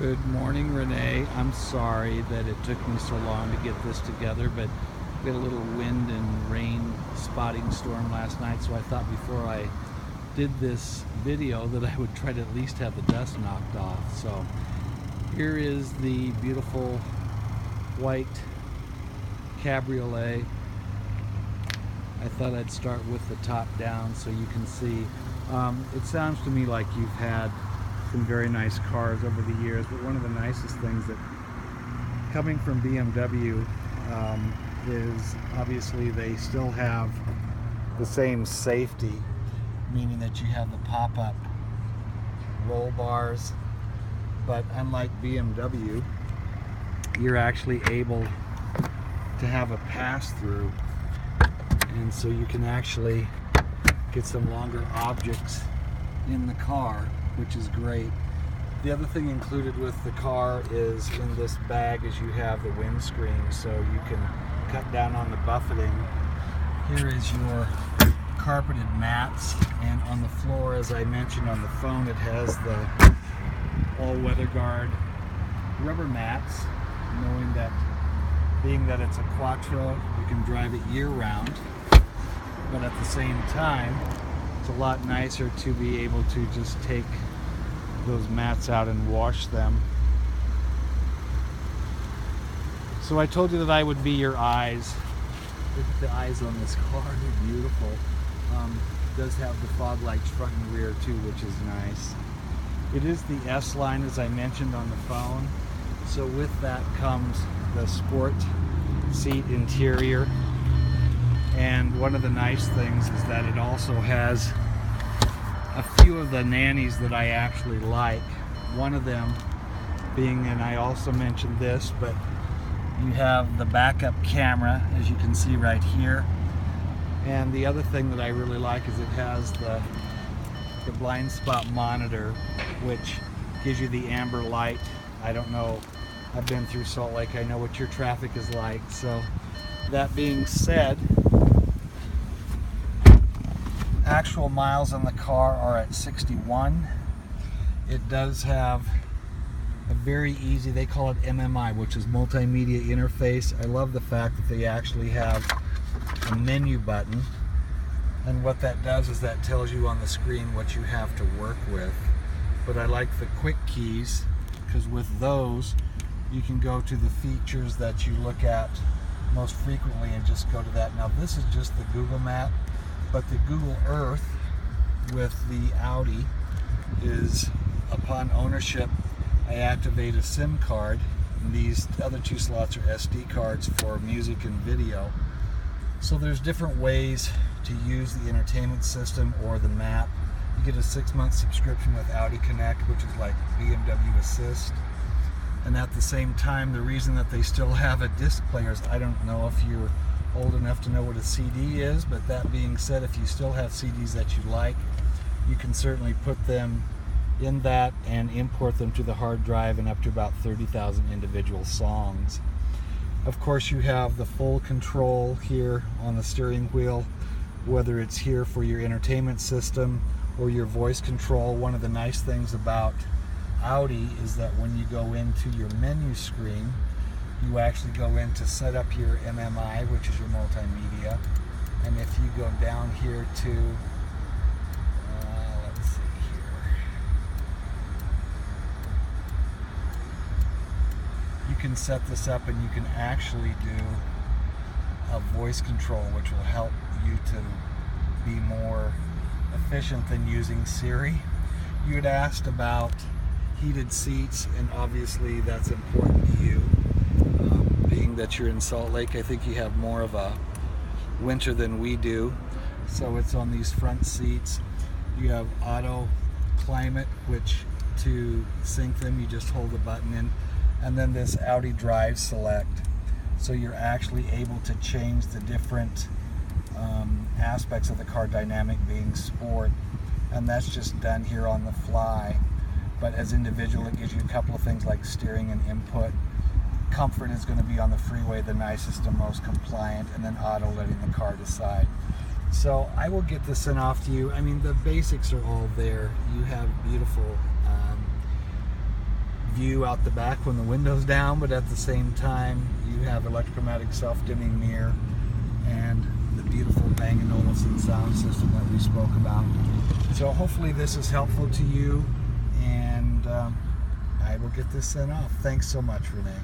Good morning, Renee. I'm sorry that it took me so long to get this together, but we had a little wind and rain spotting storm last night, so I thought before I did this video that I would try to at least have the dust knocked off. So here is the beautiful white Cabriolet. I thought I'd start with the top down so you can see. It sounds to me like you've had some very nice cars over the years, but one of the nicest things that coming from BMW is obviously they still have the same safety, meaning that you have the pop-up roll bars, but unlike BMW, you're actually able to have a pass-through, and so you can actually get some longer objects in the car, which is great. The other thing included with the car is in this bag is you have the windscreen, so you can cut down on the buffeting. Here is your carpeted mats, and on the floor, as I mentioned on the phone, it has the all-weather guard rubber mats, knowing that being that it's a Quattro, you can drive it year-round, but at the same time, it's a lot nicer to be able to just take those mats out and wash them. So I told you that I would be your eyes. Look at the eyes on this car, they're beautiful. It does have the fog lights front and rear too, which is nice. It is the S line, as I mentioned on the phone. So with that comes the sport seat interior. And one of the nice things is that it also has a few of the nannies that I actually like. One of them being, and I also mentioned this, but you have the backup camera, as you can see right here. And the other thing that I really like is it has the blind spot monitor, which gives you the amber light. I don't know, I've been through Salt Lake, I know what your traffic is like. So that being said, actual miles on the car are at 61. It does have a very easy, they call it MMI, which is multimedia interface. I love the fact that they actually have a menu button, and what that does is that tells you on the screen what you have to work with. But I like the quick keys, because with those you can go to the features that you look at most frequently and just go to that. Now this is just the Google map, but the Google Earth with the Audi is, upon ownership, I activate a SIM card, and these other two slots are SD cards for music and video. So there's different ways to use the entertainment system or the map. You get a 6-month subscription with Audi Connect, which is like BMW Assist. And at the same time, the reason that they still have a disc player is, I don't know if you're old enough to know what a CD is, but that being said, if you still have CDs that you like, you can certainly put them in that and import them to the hard drive, and up to about 30,000 individual songs. Of course, you have the full control here on the steering wheel, whether it's here for your entertainment system or your voice control. One of the nice things about Audi is that when you go into your menu screen, you actually go in to set up your MMI, which is your multimedia. And if you go down here to, let's see here, you can set this up and you can actually do a voice control, which will help you to be more efficient than using Siri. You had asked about heated seats, and obviously that's important to you. Being that you're in Salt Lake, I think you have more of a winter than we do. So it's on these front seats. You have auto climate, which to sync them, you just hold the button in. And then this Audi Drive Select. So you're actually able to change the different aspects of the car, dynamic being sport. And that's just done here on the fly. But as individual, it gives you a couple of things like steering and input. Comfort is going to be on the freeway the nicest and most compliant, and then auto, letting the car decide. So I will get this sent off to you. I mean, the basics are all there. You have beautiful view out the back when the window's down, but at the same time you have electromatic self-dimming mirror and the beautiful Bang & Olufsen sound system that we spoke about. So hopefully this is helpful to you, and I will get this sent off. Thanks so much, Renee.